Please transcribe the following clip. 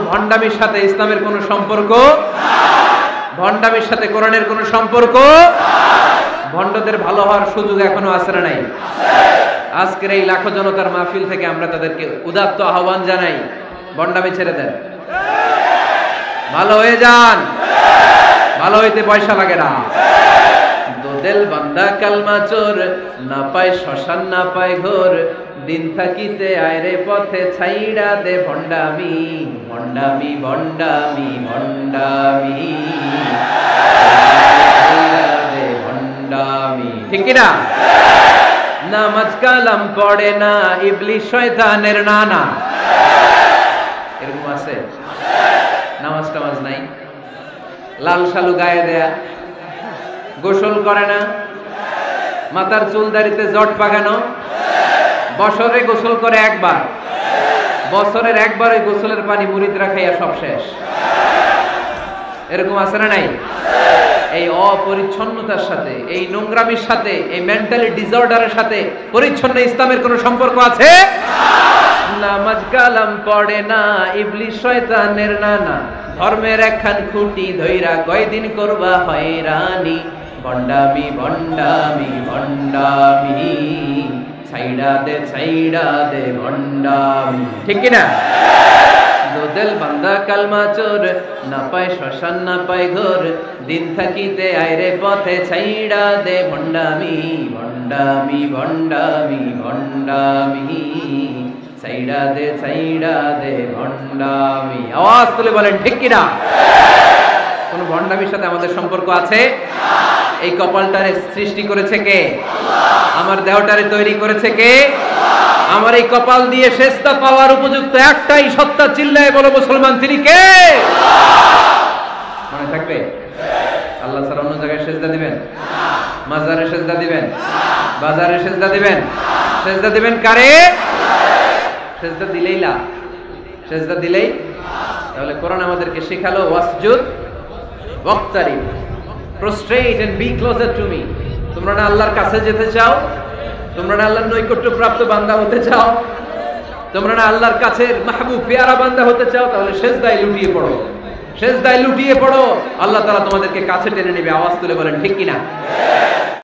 ভণ্ডামির সাথে ইসলামের কোনো সম্পর্ক, ভণ্ডামির সাথে কোরআনের কোনো সম্পর্ক। ভণ্ডদের ভালো হওয়ার সুযোগ এখনো আছে না নাই? আজকের এই লাখো জনতার মাহফিল থেকে আমরা তাদেরকে উদাত্ত আহ্বান জানাই, ভণ্ডামি ছেড়ে দেন, ভালো হয়ে যান। ভালো হইতে পয়সা লাগে না। দোদেল বান্দা কালমা চোর, না পায় শ্মশান না পায় ঘোর, দিন থাকিতে আয়রে পথে ছাইড়া দে ভণ্ডামি, ভণ্ডামি ভণ্ডামি ভণ্ডামি দে ভণ্ডামি। ঠিক কিনা? নামাজ কালাম পড়ে না, ইবলিস শয়তানের নানা। এরকম আছে? নামাজ টামাজ নাই, লাল শালু গায়ে দেয়া, গোসল করে না, মাথার চুল দাড়িতে জট পাকানো, বছরে গোসল করে একবার, বছরের একবার ওই গোসলের পানি মুরিদরা খাইয়া সব শেষ। এরকম আছে না নাই? এই অপরিচ্ছন্নতার সাথে, এই নোংরামির সাথে, এই মেন্টালি ডিসঅর্ডারের সাথে পরিচ্ছন্ন ইসলামের কোনো সম্পর্ক আছে? নামাজ কালাম পড়ে না, ইবলিস শয়তানের নানা, ধর্মের একখান খুঁটি ধইরা কয়দিন করবা হয়রানি, ভণ্ডামি ভণ্ডামি ভণ্ডামি ছাইড়া দে ভণ্ডামি। ঠিক কিনা? দোদেল বান্দা কালমা চোর, না পায় শ্মশান না পায় ঘোর, দিন থাকিতে আয়রে পথে ছাইড়া দে ভণ্ডামি, ভণ্ডামি ভণ্ডামি ভণ্ডামি ছাইড়া দে ভণ্ডামি। আওয়াজ তুলে বলেন ঠিক কিনা? কোন ভণ্ডামির সাথে আমাদের সম্পর্ক আছে? এই কপালটারে সৃষ্টি করেছে কে? আমার দেহটারে তৈরি করেছে কে? আমার এই কপাল দিয়ে সেজদা পাওয়ার উপযুক্ত একটাই সত্তা, চিল্লায় বলো মুসলমান, তিনি কে? মনে থাকবে? আল্লাহ ছাড়া অন্য জায়গায় সেজদা দিবেন? মাজারে সেজদা দিবেন? বাজারে সেজদা দিবেন? সেজদা দিবেন কারে? সেজদা দিলেই লাভ, সেজদা দিলেই। তাহলে কোরআন আমাদেরকে শেখালো ওয়াসজুদ ওয়াক্তারিব, prostrate and be closer to me। তোমরা না আল্লাহর কাছে যেতে চাও? তোমরা না আল্লাহর নৈকট্য প্রাপ্ত বান্দা হতে চাও? তোমরা না আল্লাহর কাছে মাহবুব পেয়ারা বান্দা হতে চাও? তাহলে সেজদায় লুটিয়ে পড়ো, সেজদায় লুটিয়ে পড়ো, আল্লাহ তাআলা তোমাদেরকে কাছে টেনে নেবে। আওয়াজ তুলে বলেন ঠিক কিনা?